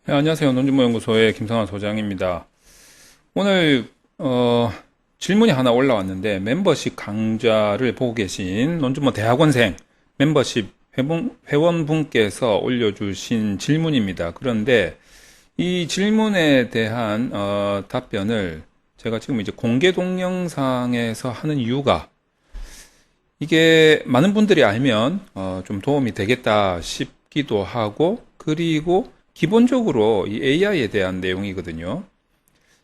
네, 안녕하세요. 논준모연구소의 김성환 소장입니다. 오늘 질문이 하나 올라왔는데 멤버십 강좌를 보고 계신 논준모 대학원생 멤버십 회원분께서 올려주신 질문입니다. 그런데 이 질문에 대한 답변을 제가 지금 이제 공개 동영상에서 하는 이유가 이게 많은 분들이 알면 좀 도움이 되겠다 싶기도 하고, 그리고 기본적으로 이 AI에 대한 내용이거든요.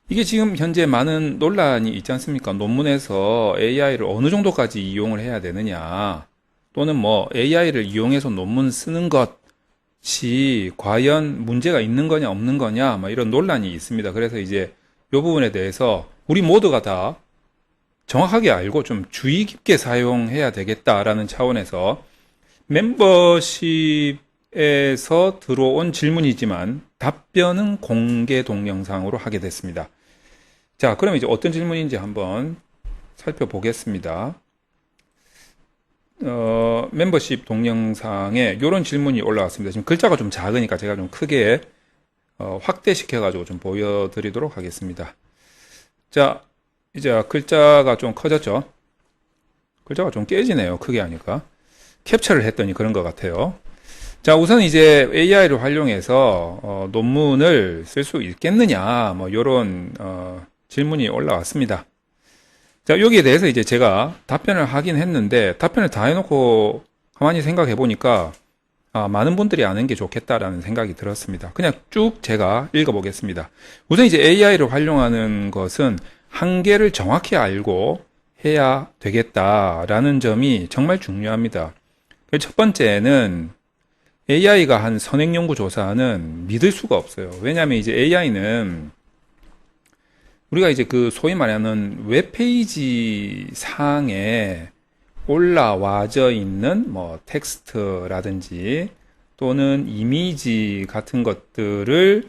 이게 지금 현재 많은 논란이 있지 않습니까? 논문에서 AI를 어느 정도까지 이용을 해야 되느냐, 또는 뭐 AI를 이용해서 논문 쓰는 것이 과연 문제가 있는 거냐 없는 거냐, 뭐 이런 논란이 있습니다. 그래서 이제 이 부분에 대해서 우리 모두가 다 정확하게 알고 좀 주의 깊게 사용해야 되겠다라는 차원에서 멤버십에서 들어온 질문이지만 답변은 공개 동영상으로 하게 됐습니다. 자, 그럼 이제 어떤 질문인지 한번 살펴보겠습니다. 멤버십 동영상에 이런 질문이 올라왔습니다. 지금 글자가 좀 작으니까 제가 좀 크게 확대시켜가지고 좀 보여드리도록 하겠습니다. 자, 이제 글자가 좀 커졌죠. 글자가 좀 깨지네요. 크게 하니까. 캡처를 했더니 그런 것 같아요. 자, 우선 이제 AI를 활용해서 논문을 쓸 수 있겠느냐, 뭐 이런 질문이 올라왔습니다. 자, 여기에 대해서 이제 제가 답변을 하긴 했는데 답변을 다 해놓고 가만히 생각해 보니까 많은 분들이 아는 게 좋겠다라는 생각이 들었습니다. 그냥 쭉 제가 읽어보겠습니다. 우선 이제 AI를 활용하는 것은 한계를 정확히 알고 해야 되겠다라는 점이 정말 중요합니다. 첫 번째는 AI가 한 선행연구조사는 믿을 수가 없어요. 왜냐하면 이제 AI는 우리가 이제 그 소위 말하는 웹페이지 상에 올라와져 있는 뭐 텍스트라든지 또는 이미지 같은 것들을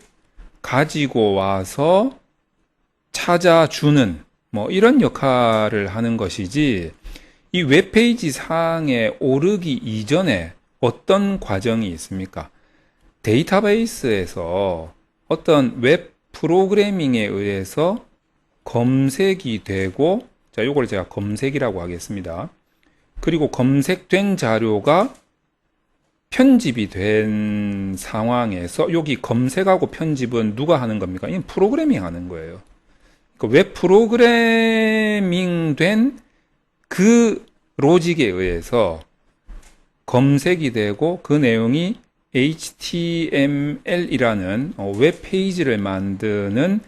가지고 와서 찾아주는 뭐 이런 역할을 하는 것이지, 이 웹페이지 상에 오르기 이전에 어떤 과정이 있습니까? 데이터베이스에서 어떤 웹 프로그래밍에 의해서 검색이 되고, 자, 요걸 제가 검색이라고 하겠습니다. 그리고 검색된 자료가 편집이 된 상황에서 여기 검색하고 편집은 누가 하는 겁니까? 이 프로그래밍 하는 거예요. 웹 프로그래밍 된 그 로직에 의해서 검색이 되고 그 내용이 HTML이라는 웹페이지를 만드는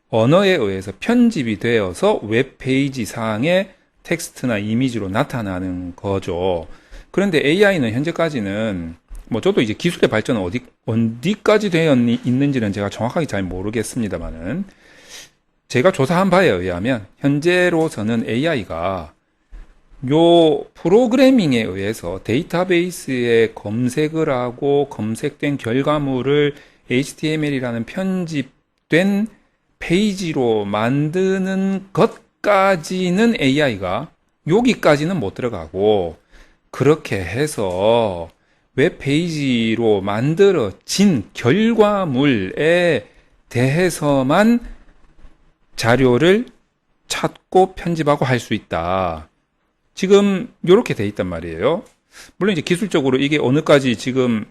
언어에 의해서 편집이 되어서 웹페이지 상의 텍스트나 이미지로 나타나는 거죠. 그런데 AI는 현재까지는 뭐 저도 이제 기술의 발전은 어디까지 되어 있는지는 제가 정확하게 잘 모르겠습니다만은, 제가 조사한 바에 의하면 현재로서는 AI가 요 프로그래밍에 의해서 데이터베이스에 검색을 하고 검색된 결과물을 HTML이라는 편집된 페이지로 만드는 것까지는 AI가 여기까지는 못 들어가고, 그렇게 해서 웹페이지로 만들어진 결과물에 대해서만 자료를 찾고 편집하고 할 수 있다. 지금 이렇게 돼 있단 말이에요. 물론 이제 기술적으로 이게 어느까지 지금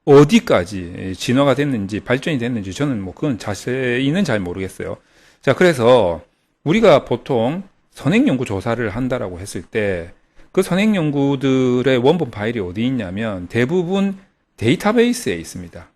어디까지 진화가 됐는지 발전이 됐는지 저는 뭐 그건 자세히는 잘 모르겠어요. 자, 그래서 우리가 보통 선행연구 조사를 한다라고 했을 때 그 선행연구들의 원본 파일이 어디 있냐면 대부분 데이터베이스에 있습니다.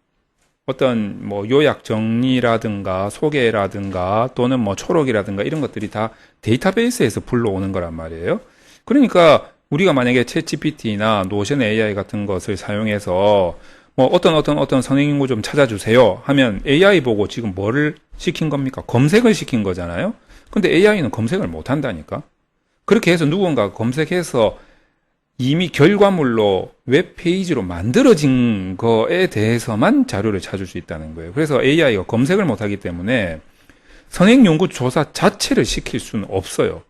어떤 뭐 요약 정리라든가 소개라든가 또는 뭐 초록이라든가 이런 것들이 다 데이터베이스에서 불러오는 거란 말이에요. 그러니까 우리가 만약에 챗GPT나 노션 AI 같은 것을 사용해서 뭐 어떤 선행연구 좀 찾아주세요 하면 AI 보고 지금 뭐를 시킨 겁니까? 검색을 시킨 거잖아요. 근데 AI는 검색을 못 한다니까. 그렇게 해서 누군가 검색해서 이미 결과물로 웹페이지로 만들어진 거에 대해서만 자료를 찾을 수 있다는 거예요. 그래서 AI가 검색을 못하기 때문에 선행연구조사 자체를 시킬 수는 없어요.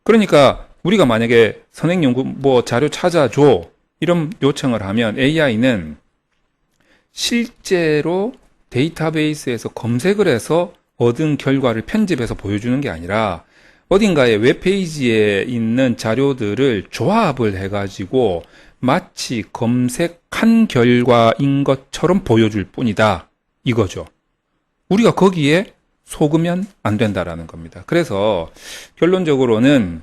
그러니까 우리가 만약에 선행연구 뭐 자료 찾아줘 이런 요청을 하면 AI는 실제로 데이터베이스에서 검색을 해서 얻은 결과를 편집해서 보여주는 게 아니라 어딘가에 웹페이지에 있는 자료들을 조합을 해가지고 마치 검색한 결과인 것처럼 보여줄 뿐이다. 이거죠. 우리가 거기에 속으면 안 된다라는 겁니다. 그래서 결론적으로는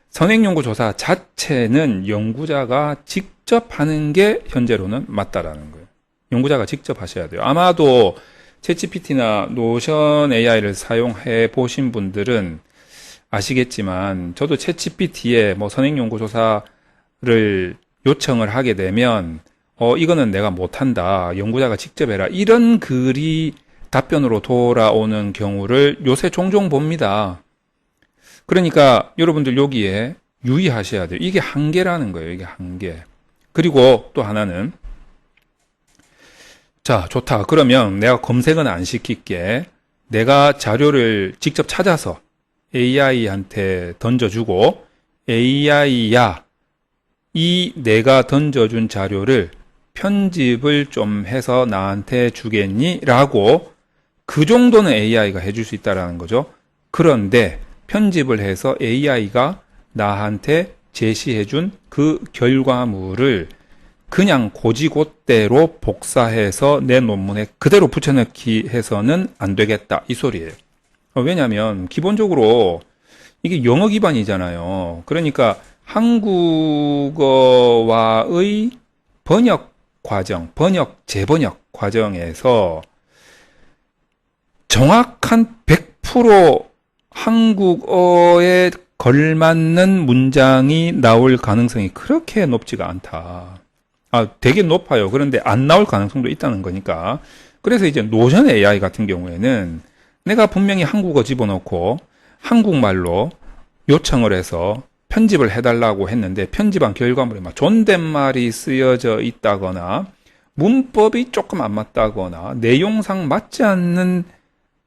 선행연구조사 자체는 연구자가 직접 하는 게 현재로는 맞다라는 거예요. 연구자가 직접 하셔야 돼요. 아마도 챗GPT나 노션 AI를 사용해 보신 분들은 아시겠지만 저도 챗GPT에 뭐 선행연구조사를 요청을 하게 되면 이거는 내가 못한다. 연구자가 직접 해라. 이런 글이 답변으로 돌아오는 경우를 요새 종종 봅니다. 그러니까 여러분들 여기에 유의하셔야 돼요. 이게 한계라는 거예요. 이게 한계. 그리고 또 하나는 자, 좋다. 그러면 내가 검색은 안 시킬게. 내가 자료를 직접 찾아서 AI한테 던져주고 AI야, 이 내가 던져준 자료를 편집을 좀 해서 나한테 주겠니? 라고 그 정도는 AI가 해줄 수 있다는 거죠. 그런데 편집을 해서 AI가 나한테 제시해준 그 결과물을 그냥 고지고대로 복사해서 내 논문에 그대로 붙여넣기 해서는 안 되겠다. 이 소리예요. 왜냐하면 기본적으로 이게 영어 기반이잖아요. 그러니까 한국어와의 번역 과정, 재번역 과정에서 정확한 100% 한국어에 걸맞는 문장이 나올 가능성이 그렇게 높지가 않다. 되게 높아요. 그런데 안 나올 가능성도 있다는 거니까. 그래서 이제 노션 AI 같은 경우에는 내가 분명히 한국어 집어넣고 한국말로 요청을 해서 편집을 해달라고 했는데 편집한 결과물에 막 존댓말이 쓰여져 있다거나 문법이 조금 안 맞다거나 내용상 맞지 않는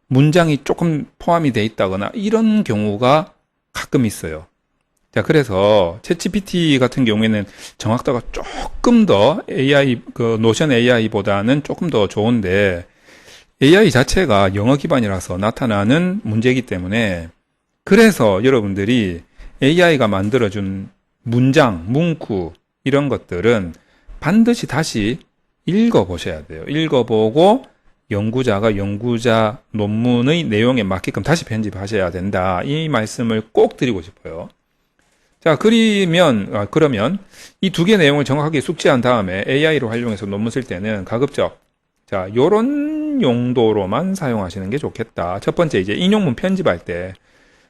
문장이 조금 포함이 돼 있다거나 이런 경우가 가끔 있어요. 자, 그래서 챗GPT 같은 경우에는 정확도가 조금 더 노션 AI보다는 조금 더 좋은데 AI 자체가 영어 기반이라서 나타나는 문제이기 때문에 그래서 여러분들이 AI가 만들어준 문장, 문구 이런 것들은 반드시 다시 읽어보셔야 돼요. 읽어보고 연구자가 연구자 논문의 내용에 맞게끔 다시 편집하셔야 된다. 이 말씀을 꼭 드리고 싶어요. 자, 그러면 이 두 개 내용을 정확하게 숙지한 다음에 AI로 활용해서 논문 쓸 때는 가급적 자, 요런 용도로만 사용하시는 게 좋겠다. 첫 번째 이제 인용문 편집할 때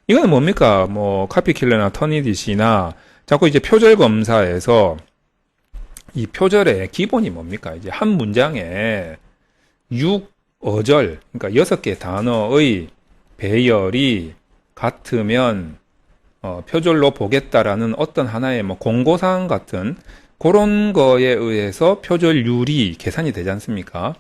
이거는 뭡니까? 뭐 카피킬러나 터니디시나 자꾸 이제 표절 검사에서 이 표절의 기본이 뭡니까? 이제 한 문장에 6어절, 그러니까 6개 단어의 배열이 같으면 표절로 보겠다라는 어떤 하나의 뭐 공고사항 같은 그런 거에 의해서 표절률이 계산이 되지 않습니까?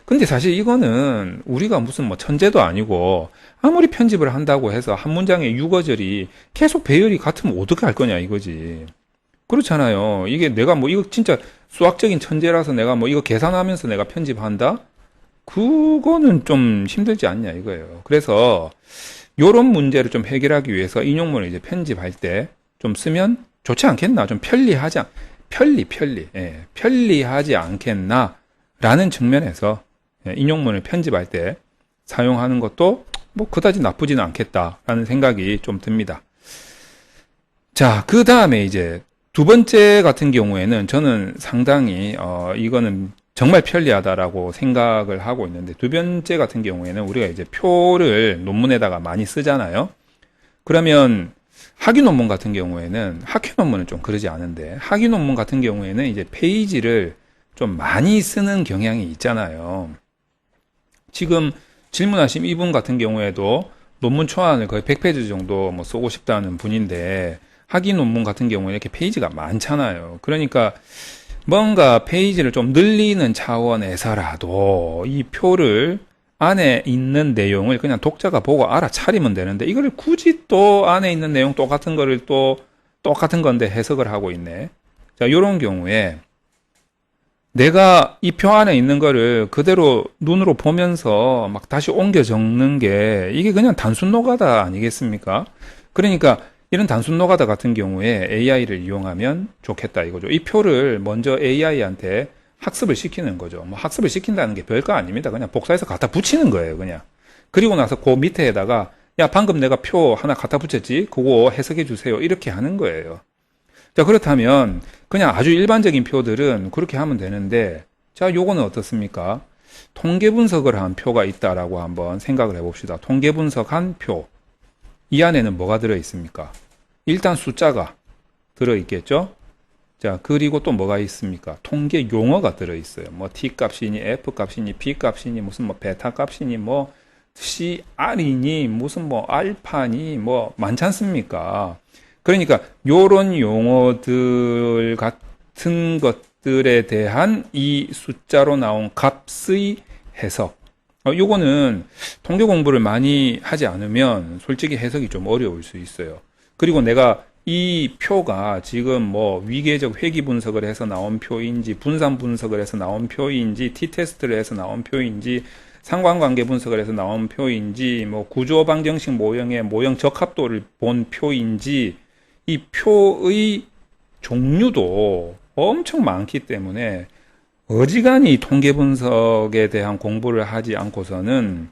근데 사실 이거는 우리가 무슨 뭐 천재도 아니고 아무리 편집을 한다고 해서 한 문장에 6어절이 계속 배열이 같으면 어떻게 할 거냐 이거지. 그렇잖아요. 이게 내가 뭐 이거 진짜 수학적인 천재라서 내가 뭐 이거 계산하면서 내가 편집한다? 그거는 좀 힘들지 않냐 이거예요. 그래서 요런 문제를 좀 해결하기 위해서 인용문을 이제 편집할 때 좀 쓰면 좋지 않겠나? 좀 편리하지 않겠나? 라는 측면에서 인용문을 편집할 때 사용하는 것도 뭐 그다지 나쁘지는 않겠다라는 생각이 좀 듭니다. 자, 그 다음에 이제 두 번째 같은 경우에는 저는 상당히 이거는 정말 편리하다라고 생각을 하고 있는데 두 번째 같은 경우에는 우리가 이제 표를 논문에다가 많이 쓰잖아요. 그러면 학위 논문 같은 경우에는 학회 논문은 좀 그러지 않은데 학위 논문 같은 경우에는 이제 페이지를 좀 많이 쓰는 경향이 있잖아요. 지금 질문하신 이분 같은 경우에도 논문 초안을 거의 100페이지 정도 뭐 쓰고 싶다는 분인데 학위 논문 같은 경우에 이렇게 페이지가 많잖아요. 그러니까 뭔가 페이지를 좀 늘리는 차원에서라도 이 표를 안에 있는 내용을 그냥 독자가 보고 알아차리면 되는데 이거를 굳이 또 안에 있는 내용 똑같은 거를 또 똑같은 건데 해석을 하고 있네. 자, 요런 경우에 내가 이 표 안에 있는 거를 그대로 눈으로 보면서 막 다시 옮겨 적는 게 이게 그냥 단순 노가다 아니겠습니까? 그러니까 이런 단순 노가다 같은 경우에 AI를 이용하면 좋겠다 이거죠. 이 표를 먼저 AI한테 학습을 시키는 거죠. 뭐 학습을 시킨다는 게 별거 아닙니다. 그냥 복사해서 갖다 붙이는 거예요, 그냥. 그리고 나서 그 밑에다가 야, 방금 내가 표 하나 갖다 붙였지? 그거 해석해 주세요. 이렇게 하는 거예요. 자, 그렇다면 그냥 아주 일반적인 표들은 그렇게 하면 되는데, 자, 요거는 어떻습니까? 통계 분석을 한 표가 있다라고 한번 생각을 해봅시다. 통계 분석한 표. 이 안에는 뭐가 들어있습니까? 일단 숫자가 들어있겠죠? 자, 그리고 또 뭐가 있습니까? 통계 용어가 들어있어요. 뭐 T 값이니 F 값이니 B 값이니 무슨 뭐 베타 값이니 뭐 CR이니 무슨 뭐 알파니 뭐 많지 않습니까? 그러니까 요런 용어들 같은 것들에 대한 이 숫자로 나온 값의 해석. 요거는 통계 공부를 많이 하지 않으면 솔직히 해석이 좀 어려울 수 있어요. 그리고 내가 이 표가 지금 뭐 위계적 회귀 분석을 해서 나온 표인지 분산 분석을 해서 나온 표인지 t-테스트를 해서 나온 표인지 상관관계 분석을 해서 나온 표인지 뭐 구조 방정식 모형의 모형 적합도를 본 표인지 이 표의 종류도 엄청 많기 때문에 어지간히 통계 분석에 대한 공부를 하지 않고서는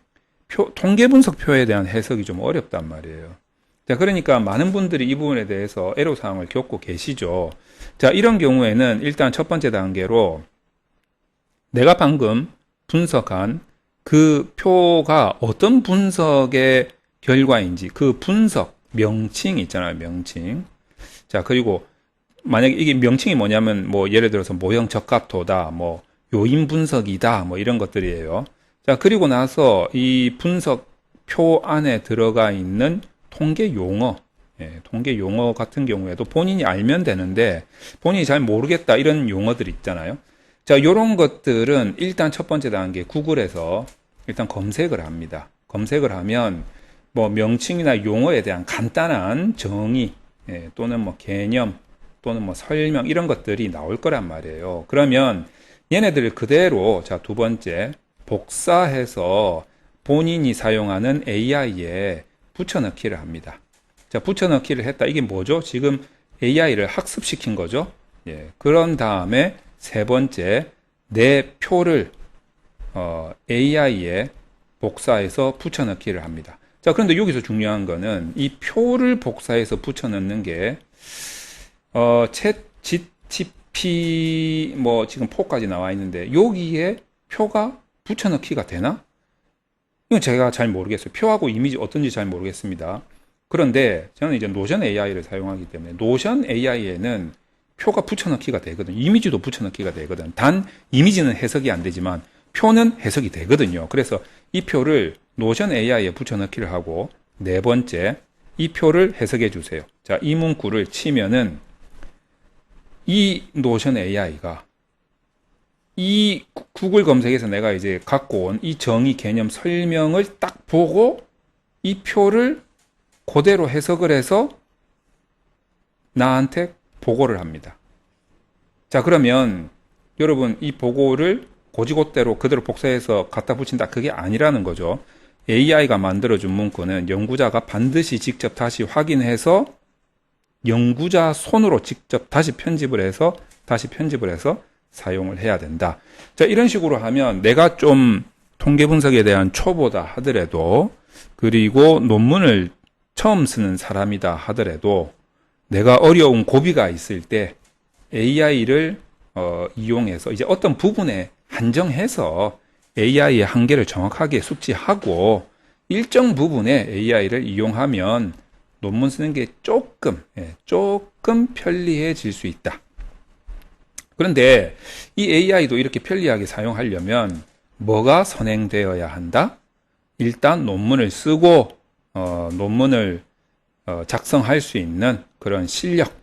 통계 분석 표에 대한 해석이 좀 어렵단 말이에요. 자, 그러니까 많은 분들이 이 부분에 대해서 애로사항을 겪고 계시죠. 자, 이런 경우에는 일단 첫 번째 단계로 내가 방금 분석한 그 표가 어떤 분석의 결과인지 그 분석 명칭 있잖아요, 명칭. 자, 그리고 만약에 이게 명칭이 뭐냐면 뭐 예를 들어서 모형 적합도다, 뭐 요인 분석이다, 뭐 이런 것들이에요. 자, 그리고 나서 이 분석표 안에 들어가 있는 통계 용어, 통계 용어 같은 경우에도 본인이 알면 되는데 본인이 잘 모르겠다 이런 용어들 있잖아요. 자, 요런 것들은 일단 첫 번째 단계 구글에서 일단 검색을 합니다. 검색을 하면 뭐 명칭이나 용어에 대한 간단한 정의, 또는 뭐 개념, 또는 뭐 설명 이런 것들이 나올 거란 말이에요. 그러면 얘네들을 그대로 자, 두 번째 복사해서 본인이 사용하는 AI에 붙여넣기를 합니다. 자, 붙여넣기를 했다. 이게 뭐죠? 지금 AI를 학습시킨 거죠. 그런 다음에 세 번째 내 표를 AI에 복사해서 붙여넣기를 합니다. 자, 그런데 여기서 중요한 거는 이 표를 복사해서 붙여넣는 게 챗 GTP 뭐 지금 4까지 나와 있는데 여기에 표가 붙여넣기가 되나? 이건 제가 잘 모르겠어요. 표하고 이미지 어떤지 잘 모르겠습니다. 그런데 저는 이제 노션 AI를 사용하기 때문에 노션 AI에는 표가 붙여넣기가 되거든. 이미지도 붙여넣기가 되거든. 단 이미지는 해석이 안 되지만 표는 해석이 되거든요. 그래서 이 표를 노션 AI에 붙여넣기를 하고 네 번째 이 표를 해석해 주세요. 자, 이 문구를 치면은 이 노션 AI가 이 구글 검색에서 내가 이제 갖고 온 이 정의 개념 설명을 딱 보고 이 표를 그대로 해석을 해서 나한테 보고를 합니다. 자, 그러면 여러분 이 보고를 고지고대로 그대로 복사해서 갖다 붙인다 그게 아니라는 거죠. AI가 만들어준 문구는 연구자가 반드시 직접 다시 확인해서 연구자 손으로 직접 다시 편집을 해서 사용을 해야 된다. 자, 이런 식으로 하면 내가 좀 통계 분석에 대한 초보다 하더라도 그리고 논문을 처음 쓰는 사람이다 하더라도 내가 어려운 고비가 있을 때 AI를 이용해서 이제 어떤 부분에 한정해서 AI의 한계를 정확하게 숙지하고 일정 부분에 AI를 이용하면 논문 쓰는 게 조금 편리해질 수 있다. 그런데 이 AI도 이렇게 편리하게 사용하려면 뭐가 선행되어야 한다? 일단 논문을 쓰고 논문을 작성할 수 있는 그런 실력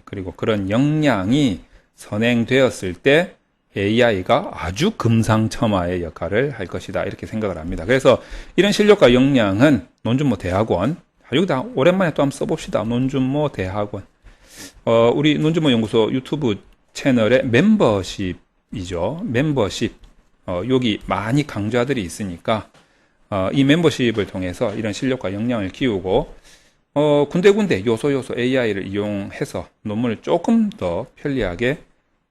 그리고 그런 역량이 선행되었을 때 AI가 아주 금상첨화의 역할을 할 것이다 이렇게 생각을 합니다. 그래서 이런 실력과 역량은 논준모 대학원 여기다 오랜만에 또 한번 써봅시다. 논준모 대학원 우리 논준모 연구소 유튜브 채널에 멤버십이 멤버십이죠. 멤버십. 여기 많이 강좌들이 있으니까, 이 멤버십을 통해서 이런 실력과 역량을 키우고, 군데군데 요소 AI를 이용해서 논문을 조금 더 편리하게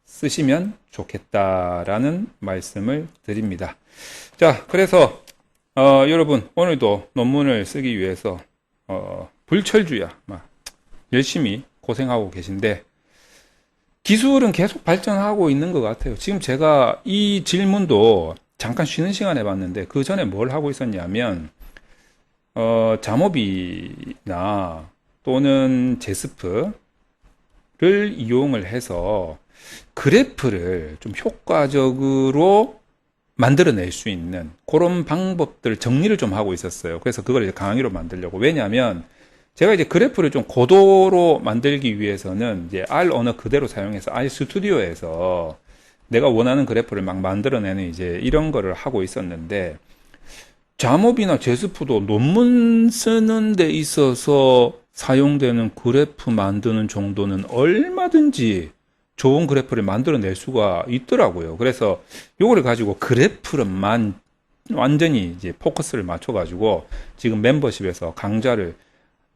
쓰시면 좋겠다라는 말씀을 드립니다. 자, 그래서, 여러분, 오늘도 논문을 쓰기 위해서, 불철주야, 막, 열심히 고생하고 계신데, 기술은 계속 발전하고 있는 것 같아요. 지금 제가 이 질문도 잠깐 쉬는 시간에 봤는데, 그 전에 뭘 하고 있었냐면, 자모비나 또는 제스프를 이용을 해서 그래프를 좀 효과적으로 만들어낼 수 있는 그런 방법들 정리를 좀 하고 있었어요. 그래서 그걸 이제 강의로 만들려고. 왜냐하면 제가 이제 그래프를 좀 고도로 만들기 위해서는 이제 R 언어 그대로 사용해서 R 스튜디오에서 내가 원하는 그래프를 막 만들어내는 이제 이런 거를 하고 있었는데, 자모비나 제스프도 논문 쓰는 데 있어서 사용되는 그래프 만드는 정도는 얼마든지 좋은 그래프를 만들어낼 수가 있더라고요. 그래서 요거를 가지고 그래프를만 완전히 이제 포커스를 맞춰가지고 지금 멤버십에서 강좌를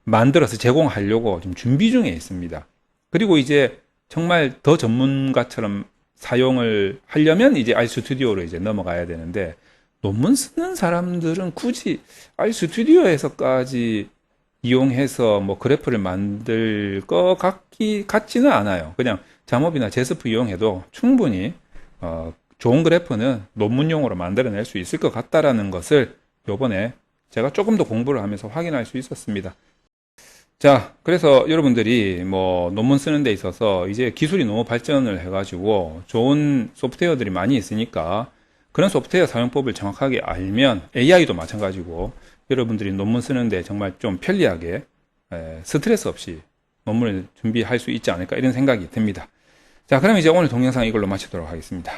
만들어서 제공하려고 지금 준비 중에 있습니다. 그리고 이제 정말 더 전문가처럼 사용을 하려면 이제 RStudi오로 이제 넘어가야 되는데, 논문 쓰는 사람들은 굳이 RStudi오에서까지 이용해서 뭐 그래프를 만들 것 같지는 않아요. 그냥 자모비나 제스프 이용해도 충분히 좋은 그래프는 논문용으로 만들어낼 수 있을 것 같다라는 것을 요번에 제가 조금 더 공부를 하면서 확인할 수 있었습니다. 자, 그래서 여러분들이 뭐 논문 쓰는 데 있어서 이제 기술이 너무 발전을 해가지고 좋은 소프트웨어들이 많이 있으니까 그런 소프트웨어 사용법을 정확하게 알면 AI도 마찬가지고 여러분들이 논문 쓰는데 정말 좀 편리하게 스트레스 없이 논문을 준비할 수 있지 않을까 이런 생각이 듭니다. 자, 그럼 이제 오늘 동영상 이걸로 마치도록 하겠습니다.